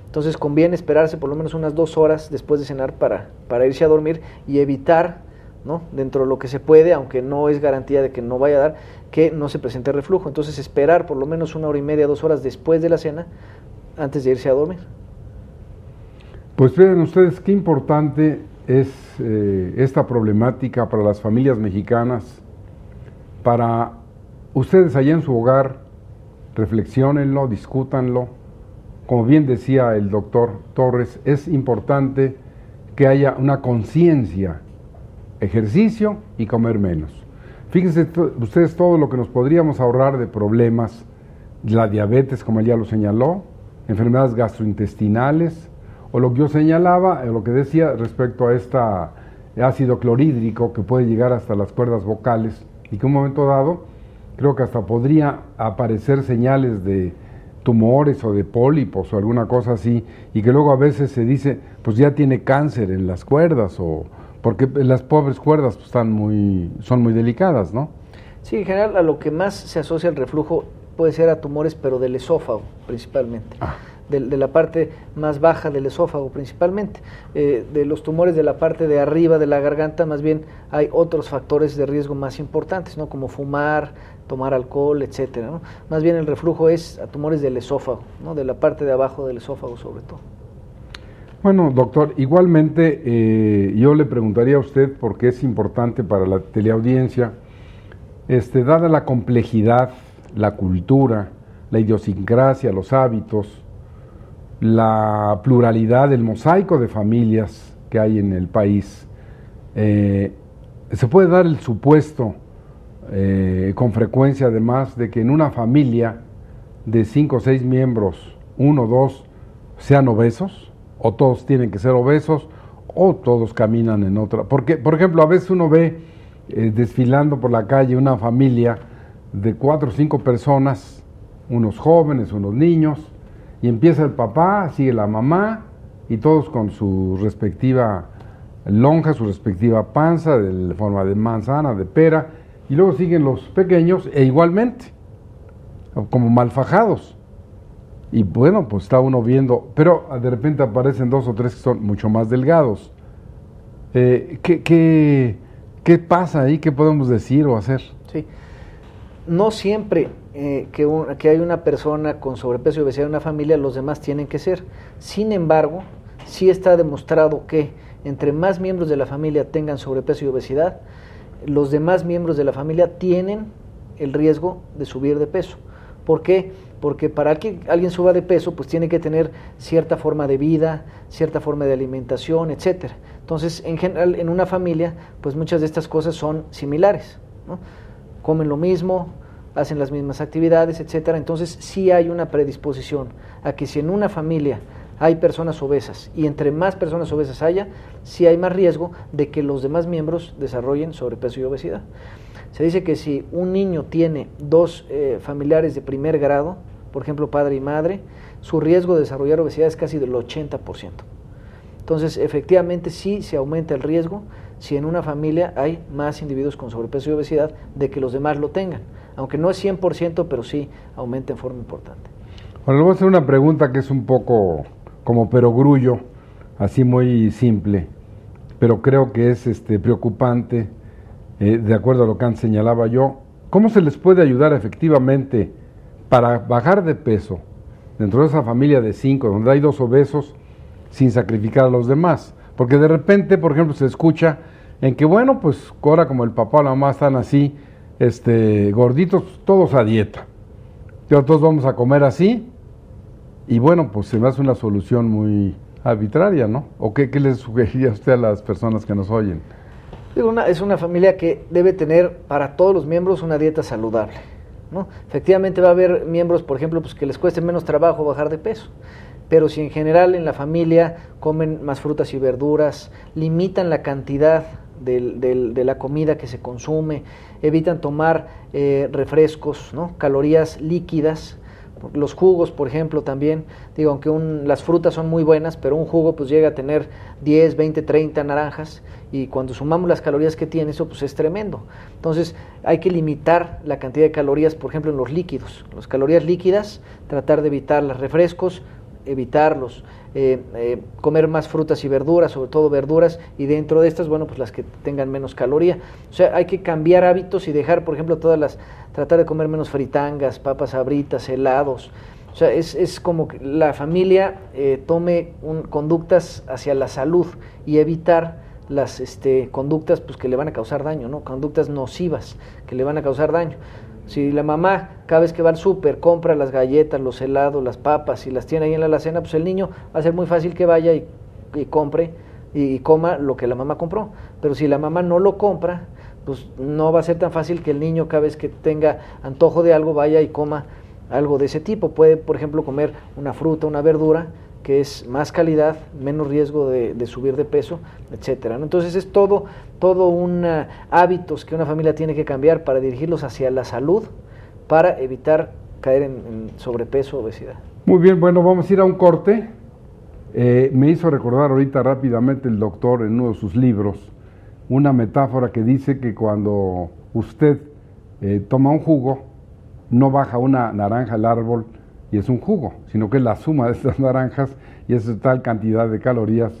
Entonces conviene esperarse por lo menos unas 2 horas después de cenar para irse a dormir y evitar, ¿no?, dentro de lo que se puede, aunque no es garantía de que no vaya a dar, que no se presente reflujo. Entonces esperar por lo menos 1 hora y media, 2 horas después de la cena, antes de irse a dormir. Pues vean ustedes qué importante es esta problemática para las familias mexicanas. Para ustedes allá en su hogar, reflexiónenlo, discútanlo. Como bien decía el doctor Torres, es importante que haya una conciencia, ejercicio y comer menos. Fíjense ustedes todo lo que nos podríamos ahorrar de problemas, la diabetes, como él ya lo señaló, enfermedades gastrointestinales, o lo que yo señalaba, lo que decía respecto a este ácido clorhídrico que puede llegar hasta las cuerdas vocales, y que en un momento dado creo que hasta podría aparecer señales de tumores o de pólipos o alguna cosa así, y que luego a veces se dice, pues ya tiene cáncer en las cuerdas, o porque las pobres cuerdas pues, son muy delicadas, ¿no? Sí, en general a lo que más se asocia el reflujo puede ser a tumores, pero del esófago principalmente. De la parte más baja del esófago principalmente. De los tumores de la parte de arriba de la garganta, más bien hay otros factores de riesgo más importantes, ¿no?, como fumar, tomar alcohol, etcétera, ¿no? Más bien el reflujo es a tumores del esófago, ¿no?, de la parte de abajo del esófago sobre todo. Bueno, doctor, igualmente yo le preguntaría a usted, porque es importante para la teleaudiencia, dada la complejidad, la cultura, la idiosincrasia, los hábitos, la pluralidad, el mosaico de familias que hay en el país, se puede dar el supuesto con frecuencia además de que en una familia de 5 o 6 miembros, 1 o 2 sean obesos, o todos tienen que ser obesos, o todos caminan en otra. Porque, por ejemplo, a veces uno ve desfilando por la calle una familia de 4 o 5 personas, unos jóvenes, unos niños, y empieza el papá, sigue la mamá, y todos con su respectiva lonja, su respectiva panza, de forma de manzana, de pera, y luego siguen los pequeños, e igualmente, como malfajados. Y bueno, pues está uno viendo, pero de repente aparecen 2 o 3 que son mucho más delgados. ¿Qué pasa ahí? ¿Qué podemos decir o hacer? Sí, no siempre que hay una persona con sobrepeso y obesidad en una familia, los demás tienen que ser. Sin embargo, sí está demostrado que entre más miembros de la familia tengan sobrepeso y obesidad, los demás miembros de la familia tienen el riesgo de subir de peso. ¿Por qué? Porque para que alguien suba de peso, pues tiene que tener cierta forma de vida, cierta forma de alimentación, etcétera. Entonces, en general, en una familia, pues muchas de estas cosas son similares, ¿no? Comen lo mismo, hacen las mismas actividades, etcétera. Entonces, sí hay una predisposición a que si en una familia hay personas obesas, y entre más personas obesas haya, sí hay más riesgo de que los demás miembros desarrollen sobrepeso y obesidad. Se dice que si un niño tiene 2 familiares de primer grado, por ejemplo padre y madre, su riesgo de desarrollar obesidad es casi del 80%. Entonces, efectivamente sí se aumenta el riesgo si en una familia hay más individuos con sobrepeso y obesidad de que los demás lo tengan. aunque no es 100%, pero sí aumenta en forma importante. Ahora le voy a hacer una pregunta que es un poco como perogrullo, así muy simple, pero creo que es preocupante, de acuerdo a lo que antes señalaba yo. ¿Cómo se les puede ayudar efectivamente para bajar de peso dentro de esa familia de 5, donde hay 2 obesos, sin sacrificar a los demás? Porque de repente, por ejemplo, se escucha en que, bueno, pues ahora como el papá o la mamá están así, gorditos, todos a dieta. Todos vamos a comer así, y bueno, pues se me hace una solución muy arbitraria, ¿no? ¿O qué les sugeriría usted a las personas que nos oyen? Es una familia que debe tener para todos los miembros una dieta saludable, ¿no? Efectivamente va a haber miembros, por ejemplo, pues que les cueste menos trabajo bajar de peso, pero si en general en la familia comen más frutas y verduras, limitan la cantidad de la comida que se consume, evitan tomar refrescos, ¿no? Calorías líquidas, los jugos, por ejemplo, también, digo, aunque las frutas son muy buenas, pero un jugo pues llega a tener 10, 20, 30 naranjas, y cuando sumamos las calorías que tiene, eso pues es tremendo. Entonces hay que limitar la cantidad de calorías, por ejemplo, en los líquidos. Las calorías líquidas, tratar de evitar los refrescos, evitarlos, comer más frutas y verduras, sobre todo verduras, y dentro de estas, bueno, pues las que tengan menos caloría. O sea, hay que cambiar hábitos y dejar, por ejemplo, tratar de comer menos fritangas, papas sabritas, helados. O sea, es como que la familia tome conductas hacia la salud y evitar las conductas pues que le van a causar daño, ¿no? Conductas nocivas que le van a causar daño. Si la mamá cada vez que va al súper compra las galletas, los helados, las papas y las tiene ahí en la alacena, pues el niño va a ser muy fácil que vaya y compre y coma lo que la mamá compró. Pero si la mamá no lo compra, pues no va a ser tan fácil que el niño cada vez que tenga antojo de algo vaya y coma algo de ese tipo. Puede, por ejemplo, comer una fruta, una verdura, que es más calidad, menos riesgo de subir de peso, etcétera, ¿no? Entonces es todo hábitos que una familia tiene que cambiar para dirigirlos hacia la salud, para evitar caer en sobrepeso o obesidad. Muy bien, bueno, vamos a ir a un corte. Me hizo recordar ahorita rápidamente el doctor en uno de sus libros una metáfora que dice que cuando usted toma un jugo, no baja una naranja al árbol y es un jugo, sino que es la suma de estas naranjas y es tal cantidad de calorías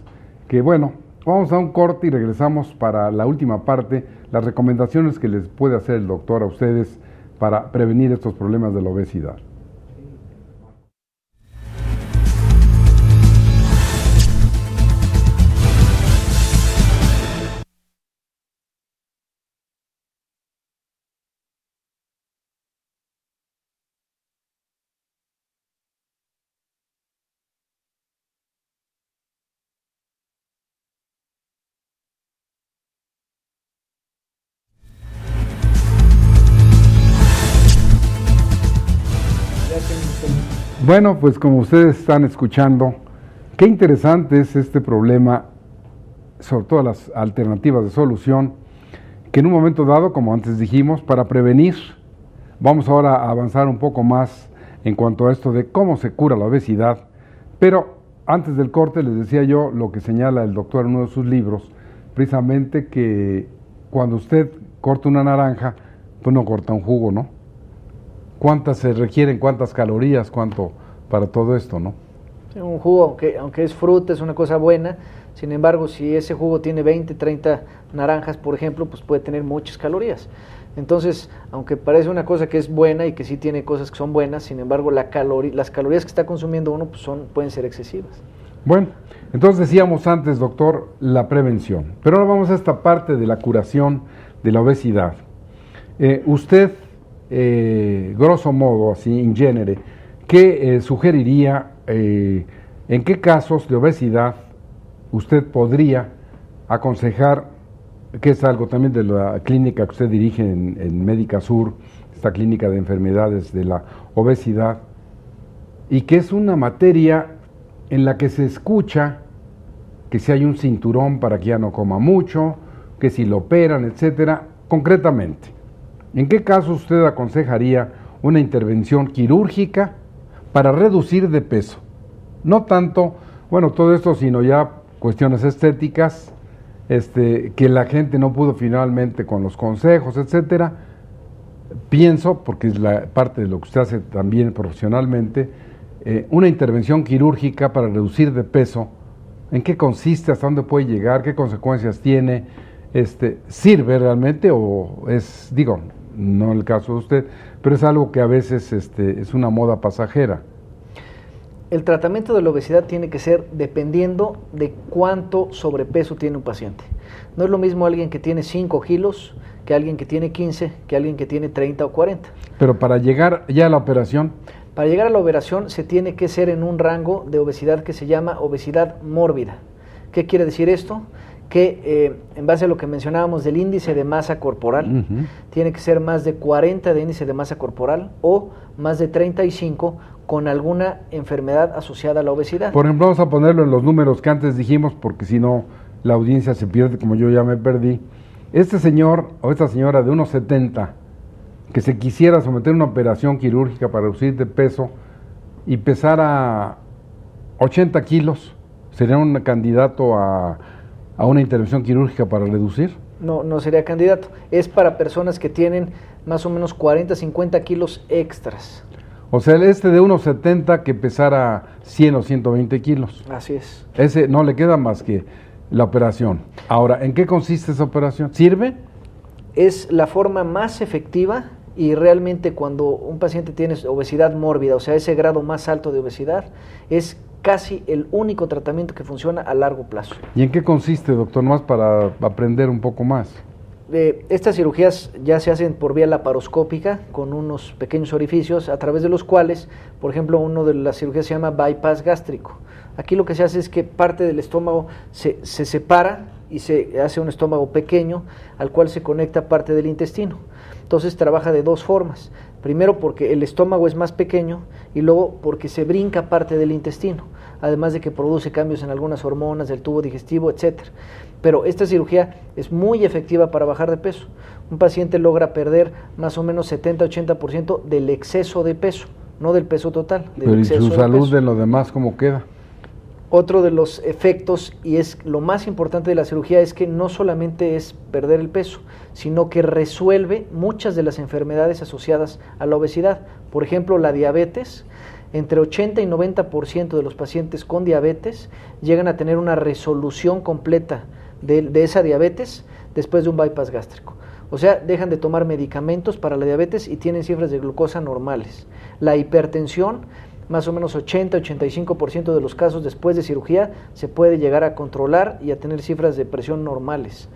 que, bueno, vamos a un corte y regresamos para la última parte, las recomendaciones que les puede hacer el doctor a ustedes para prevenir estos problemas de la obesidad. Bueno, pues como ustedes están escuchando, qué interesante es este problema, sobre todo las alternativas de solución, que en un momento dado, como antes dijimos, para prevenir, vamos ahora a avanzar un poco más en cuanto a esto de cómo se cura la obesidad, pero antes del corte les decía yo lo que señala el doctor en uno de sus libros, precisamente que cuando usted corta una naranja, pues no corta un jugo, ¿no? ¿Cuántas se requieren, cuántas calorías, cuánto para todo esto, no? Un jugo, aunque es fruta, es una cosa buena, sin embargo, si ese jugo tiene 20, 30 naranjas, por ejemplo, pues puede tener muchas calorías. Entonces, aunque parece una cosa que es buena y que sí tiene cosas que son buenas, sin embargo, las calorías que está consumiendo uno pues pueden ser excesivas. Bueno, entonces decíamos antes, doctor, la prevención. Pero ahora vamos a esta parte de la curación de la obesidad. Usted, grosso modo, así, in genere, ¿qué sugeriría, en qué casos de obesidad usted podría aconsejar, que es algo también de la clínica que usted dirige en Médica Sur, esta clínica de enfermedades de la obesidad, y que es una materia en la que se escucha que si hay un cinturón para que ya no coma mucho, que si lo operan, etcétera? Concretamente, ¿en qué caso usted aconsejaría una intervención quirúrgica para reducir de peso? No tanto, bueno, todo esto, sino ya cuestiones estéticas, que la gente no pudo finalmente con los consejos, etcétera, pienso, porque es la parte de lo que usted hace también profesionalmente, una intervención quirúrgica para reducir de peso, ¿en qué consiste? ¿Hasta dónde puede llegar? ¿Qué consecuencias tiene? ¿Sirve realmente o es, digo, no el caso de usted, pero es algo que a veces es una moda pasajera? El tratamiento de la obesidad tiene que ser dependiendo de cuánto sobrepeso tiene un paciente. No es lo mismo alguien que tiene 5 kilos que alguien que tiene 15, que alguien que tiene 30 o 40. Pero para llegar ya a la operación... Para llegar a la operación se tiene que ser en un rango de obesidad que se llama obesidad mórbida. ¿Qué quiere decir esto? Que en base a lo que mencionábamos del índice de masa corporal, tiene que ser más de 40 de índice de masa corporal o más de 35 con alguna enfermedad asociada a la obesidad. Por ejemplo, vamos a ponerlo en los números que antes dijimos, porque si no la audiencia se pierde, como yo ya me perdí. Este señor o esta señora de 1,70 que se quisiera someter a una operación quirúrgica para reducir de peso y pesara 80 kilos, ¿sería un candidato a una intervención quirúrgica para reducir? No, no sería candidato. Es para personas que tienen más o menos 40, 50 kilos extras. O sea, de 1,70 que pesara 100 o 120 kilos. Así es. Ese no le queda más que la operación. Ahora, ¿en qué consiste esa operación? ¿Sirve? Es la forma más efectiva y realmente cuando un paciente tiene obesidad mórbida, o sea, ese grado más alto de obesidad, es casi el único tratamiento que funciona a largo plazo. ¿Y en qué consiste, doctor? Más para aprender un poco más. Estas cirugías ya se hacen por vía laparoscópica con unos pequeños orificios a través de los cuales, por ejemplo, uno de las cirugías se llama bypass gástrico. Aquí lo que se hace es que parte del estómago se separa y se hace un estómago pequeño al cual se conecta parte del intestino. Entonces trabaja de dos formas. Primero porque el estómago es más pequeño y luego porque se brinca parte del intestino, además de que produce cambios en algunas hormonas del tubo digestivo, etcétera. Pero esta cirugía es muy efectiva para bajar de peso. Un paciente logra perder más o menos 70-80% del exceso de peso, no del peso total. Del Pero ¿y exceso su salud peso. de lo demás cómo queda? Otro de los efectos, y es lo más importante de la cirugía, es que no solamente es perder el peso, sino que resuelve muchas de las enfermedades asociadas a la obesidad. Por ejemplo, la diabetes. Entre 80 y 90% de los pacientes con diabetes llegan a tener una resolución completa de esa diabetes después de un bypass gástrico. O sea, dejan de tomar medicamentos para la diabetes y tienen cifras de glucosa normales. La hipertensión, más o menos 80-85% de los casos después de cirugía se puede llegar a controlar y a tener cifras de presión normales.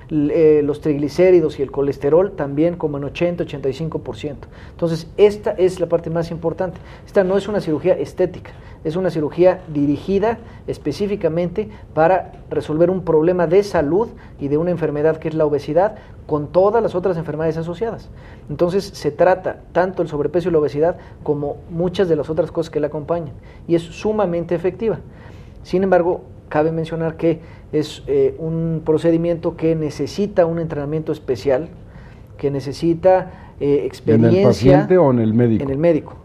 Los triglicéridos y el colesterol también como en 80-85%. Entonces, esta es la parte más importante. Esta no es una cirugía estética, es una cirugía dirigida específicamente para resolver un problema de salud y de una enfermedad que es la obesidad, con todas las otras enfermedades asociadas. Entonces, se trata tanto el sobrepeso y la obesidad como muchas de las otras cosas que la acompañan, y es sumamente efectiva. Sin embargo, cabe mencionar que es un procedimiento que necesita un entrenamiento especial, que necesita experiencia. ¿En el paciente o en el médico? En el médico.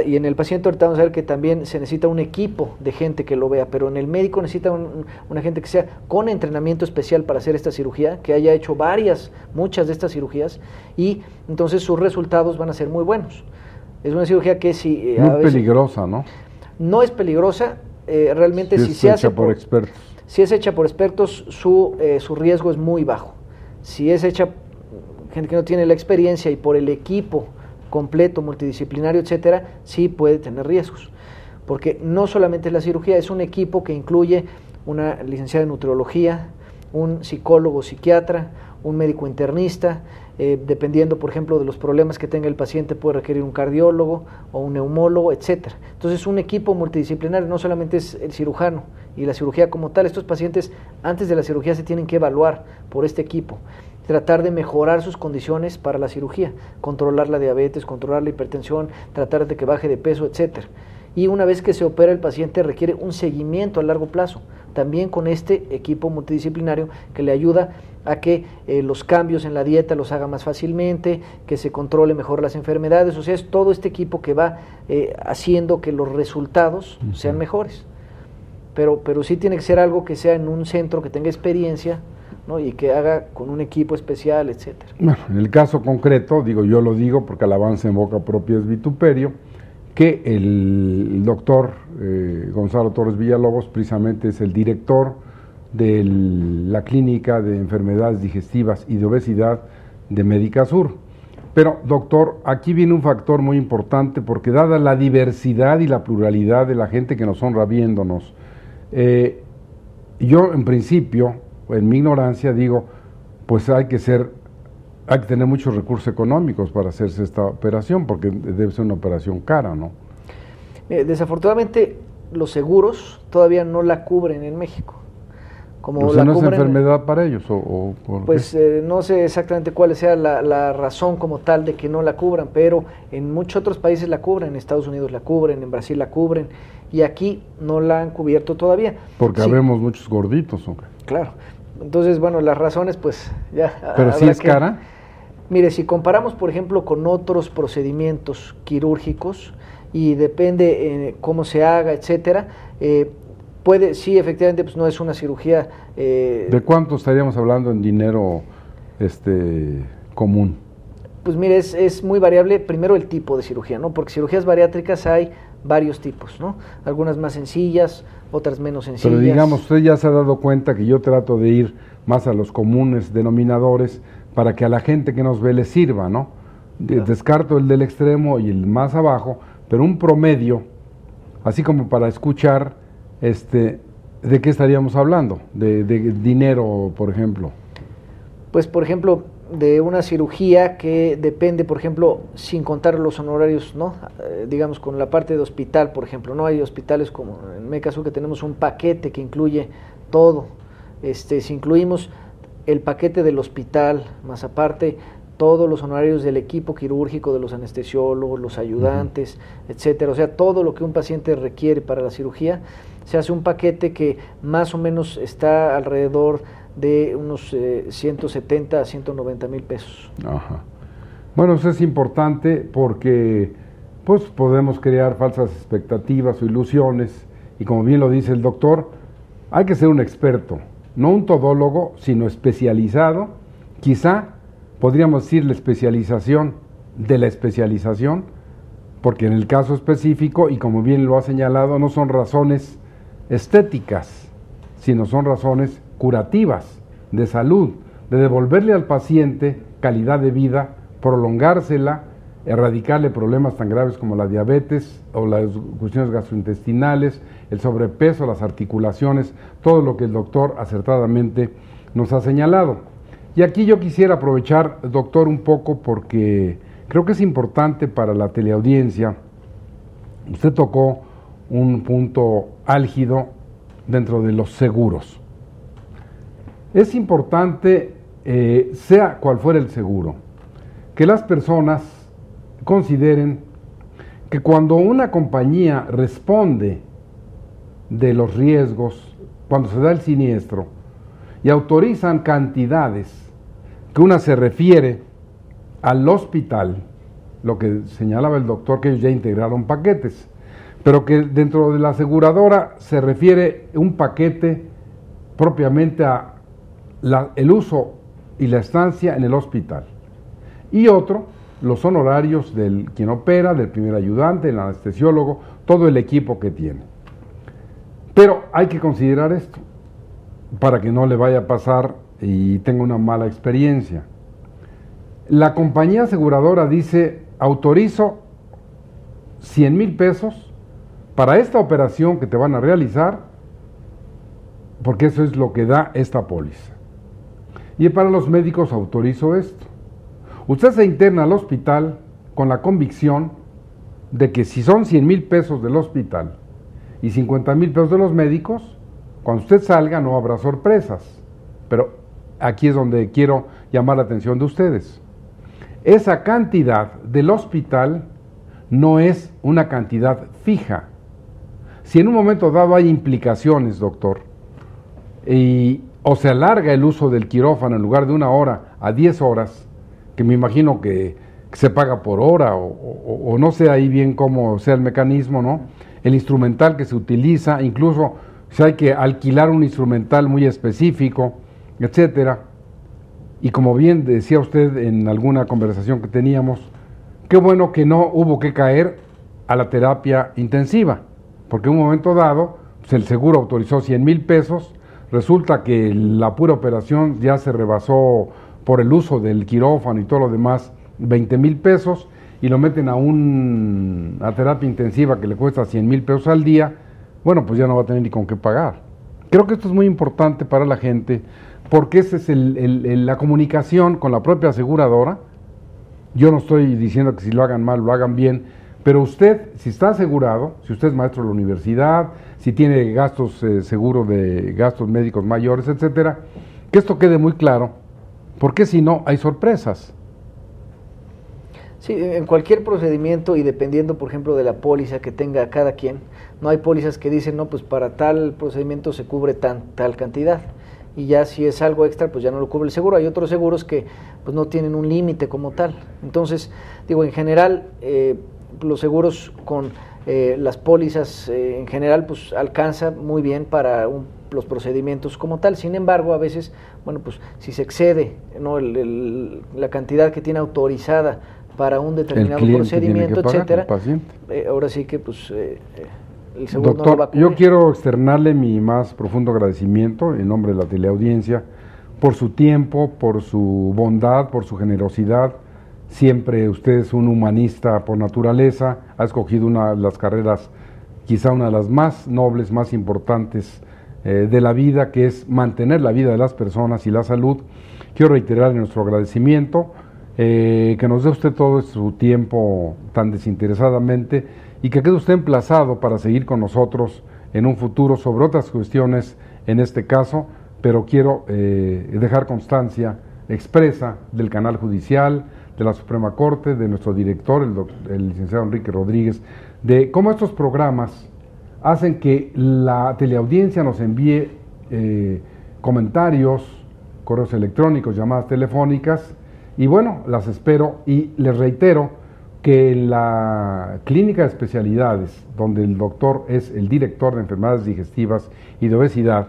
Y en el paciente ahorita vamos a ver que también se necesita un equipo de gente que lo vea, pero en el médico necesita una gente que sea con entrenamiento especial para hacer esta cirugía, que haya hecho muchas de estas cirugías, y entonces sus resultados van a ser muy buenos. Es una cirugía que si... muy peligrosa, ¿no? No es peligrosa, realmente si se hace por expertos. Si es hecha por expertos, su riesgo es muy bajo. Si es hecha gente que no tiene la experiencia y por el equipo completo, multidisciplinario, etcétera, sí puede tener riesgos. Porque no solamente es la cirugía, es un equipo que incluye una licenciada en nutriología, un psicólogo, psiquiatra, un médico internista, dependiendo, por ejemplo, de los problemas que tenga el paciente, puede requerir un cardiólogo o un neumólogo, etcétera. Entonces, un equipo multidisciplinario no solamente es el cirujano y la cirugía como tal. Estos pacientes, antes de la cirugía, se tienen que evaluar por este equipo, tratar de mejorar sus condiciones para la cirugía, controlar la diabetes, controlar la hipertensión, tratar de que baje de peso, etcétera. Y una vez que se opera el paciente requiere un seguimiento a largo plazo, también con este equipo multidisciplinario que le ayuda a que los cambios en la dieta los haga más fácilmente, que se controle mejor las enfermedades. O sea, es todo este equipo que va haciendo que los resultados sean mejores. Pero sí tiene que ser algo que sea en un centro que tenga experiencia ¿no? Y que haga con un equipo especial, etcétera. Bueno, en el caso concreto, yo lo digo porque alabanza en boca propia es vituperio, que el doctor Gonzalo Torres Villalobos precisamente es el director de la Clínica de Enfermedades Digestivas y de Obesidad de Médica Sur. Pero, doctor, aquí viene un factor muy importante porque dada la diversidad y la pluralidad de la gente que nos honra viéndonos, yo en principio, en mi ignorancia, digo, pues hay que tener muchos recursos económicos para hacerse esta operación, porque debe ser una operación cara, ¿no? Desafortunadamente, los seguros todavía no la cubren en México. Como o sea, la ¿no cubren, es enfermedad para ellos? Pues no sé exactamente cuál sea la razón como tal de que no la cubran, pero en muchos otros países la cubren, en Estados Unidos la cubren, en Brasil la cubren, y aquí no la han cubierto todavía. Porque sí, habemos muchos gorditos, ¿o qué? Claro. Entonces, bueno, las razones, pues ya... ¿Pero sí es cara? Mire, si comparamos, por ejemplo, con otros procedimientos quirúrgicos, y depende cómo se haga, etcétera, sí, efectivamente, pues no es una cirugía... ¿De cuánto estaríamos hablando en dinero común? Pues mire, es muy variable, primero el tipo de cirugía, ¿no? Porque cirugías bariátricas hay varios tipos, ¿no? Algunas más sencillas, otras menos sencillas. Pero digamos, usted ya se ha dado cuenta que yo trato de ir más a los comunes denominadores para que a la gente que nos ve le sirva, ¿no? Claro. Descarto el del extremo y el más abajo, pero un promedio, así como para escuchar, ¿de qué estaríamos hablando? De dinero, por ejemplo. Pues, por ejemplo, de una cirugía que depende, por ejemplo, sin contar los honorarios, ¿no? Digamos, con la parte de hospital, por ejemplo, ¿no? Hay hospitales como en Médica Sur que tenemos un paquete que incluye todo. Si incluimos el paquete del hospital, más aparte, todos los honorarios del equipo quirúrgico, de los anestesiólogos, los ayudantes, etcétera, o sea, todo lo que un paciente requiere para la cirugía, se hace un paquete que más o menos está alrededor de unos 170 a 190 mil pesos. Ajá. Bueno, eso es importante porque pues podemos crear falsas expectativas o ilusiones, y como bien lo dice el doctor, hay que ser un experto, no un todólogo, sino especializado. Quizá podríamos decir la especialización de la especialización, porque en el caso específico, y como bien lo ha señalado, no son razones estéticas, sino son razones curativas, de salud, de devolverle al paciente calidad de vida, prolongársela, erradicarle problemas tan graves como la diabetes o las cuestiones gastrointestinales, el sobrepeso, las articulaciones, todo lo que el doctor acertadamente nos ha señalado. Y aquí yo quisiera aprovechar, doctor, un poco porque creo que es importante para la teleaudiencia. Usted tocó un punto álgido dentro de los seguros. Es importante, sea cual fuera el seguro, que las personas consideren que cuando una compañía responde de los riesgos, cuando se da el siniestro, y autorizan cantidades, que una se refiere al hospital, lo que señalaba el doctor, que ellos ya integraron paquetes, pero que dentro de la aseguradora se refiere un paquete propiamente a el uso y la estancia en el hospital, y otro, los honorarios del quien opera, del primer ayudante, del anestesiólogo, todo el equipo que tiene. Pero hay que considerar esto, para que no le vaya a pasar y tenga una mala experiencia. La compañía aseguradora dice, autorizo 100 mil pesos para esta operación que te van a realizar, porque eso es lo que da esta póliza. Y para los médicos autorizo esto. Usted se interna al hospital con la convicción de que si son 100 mil pesos del hospital y 50 mil pesos de los médicos, cuando usted salga no habrá sorpresas. Pero aquí es donde quiero llamar la atención de ustedes. Esa cantidad del hospital no es una cantidad fija. Si en un momento dado hay implicaciones, doctor, o se alarga el uso del quirófano en lugar de 1 hora a 10 horas, que me imagino que se paga por hora, o no sé ahí bien cómo sea el mecanismo, ¿no? El instrumental que se utiliza, incluso si hay que alquilar un instrumental muy específico, etcétera. Y como bien decía usted en alguna conversación que teníamos, qué bueno que no hubo que caer a la terapia intensiva, porque en un momento dado pues el seguro autorizó 100,000 pesos, resulta que la pura operación ya se rebasó por el uso del quirófano y todo lo demás 20,000 pesos, y lo meten a terapia intensiva que le cuesta 100,000 pesos al día. Bueno, pues ya no va a tener ni con qué pagar. Creo que esto es muy importante para la gente, porque esa es la comunicación con la propia aseguradora. Yo no estoy diciendo que si lo hagan mal, lo hagan bien, pero usted, si está asegurado, si usted es maestro de la universidad, si tiene gastos, seguro de gastos médicos mayores, etcétera, que esto quede muy claro, porque si no, hay sorpresas. Sí, en cualquier procedimiento y dependiendo, por ejemplo, de la póliza que tenga cada quien, no hay pólizas que dicen, no, pues para tal procedimiento se cubre tal cantidad, y ya si es algo extra, pues ya no lo cubre el seguro. Hay otros seguros que pues no tienen un límite como tal. Entonces, digo, en general, los seguros con las pólizas, en general, pues alcanza muy bien para los procedimientos como tal. Sin embargo, a veces, bueno, pues si se excede, ¿no?, la cantidad que tiene autorizada para un determinado procedimiento, etcétera, ahora sí que pues el seguro Doctor, no lo va a cubrir. Yo quiero externarle mi más profundo agradecimiento en nombre de la teleaudiencia por su tiempo, por su bondad, por su generosidad. Siempre usted es un humanista por naturaleza, ha escogido una de las carreras, quizá una de las más nobles, más importantes de la vida, que es mantener la vida de las personas y la salud. Quiero reiterar nuestro agradecimiento, que nos dé usted todo su tiempo tan desinteresadamente y que quede usted emplazado para seguir con nosotros en un futuro sobre otras cuestiones en este caso, pero quiero dejar constancia expresa del canal judicial, de la Suprema Corte, de nuestro director, el licenciado Enrique Rodríguez, de cómo estos programas hacen que la teleaudiencia nos envíe comentarios, correos electrónicos, llamadas telefónicas, y bueno, las espero y les reitero que la clínica de especialidades, donde el doctor es el director de enfermedades digestivas y de obesidad,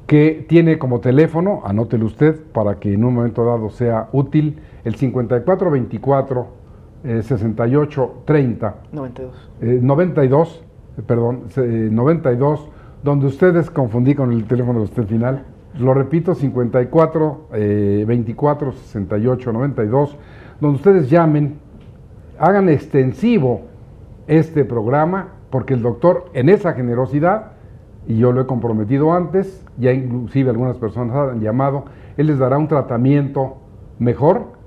que tiene como teléfono, anótelo usted para que en un momento dado sea útil, el 5424 6830 92, 92, donde ustedes confundí con el teléfono de usted final. Lo repito, 54 24 68 92, donde ustedes llamen, hagan extensivo este programa, porque el doctor en esa generosidad, y yo lo he comprometido antes, ya inclusive algunas personas han llamado, él les dará un tratamiento mejor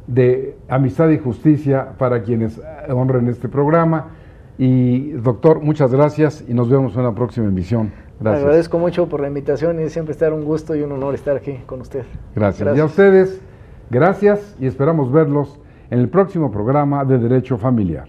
de amistad y justicia para quienes honren este programa. Y doctor, muchas gracias y nos vemos en una próxima emisión. Gracias. Agradezco mucho por la invitación y siempre estar un gusto y un honor estar aquí con usted. Gracias. Y a ustedes, gracias y esperamos verlos en el próximo programa de Derecho Familiar.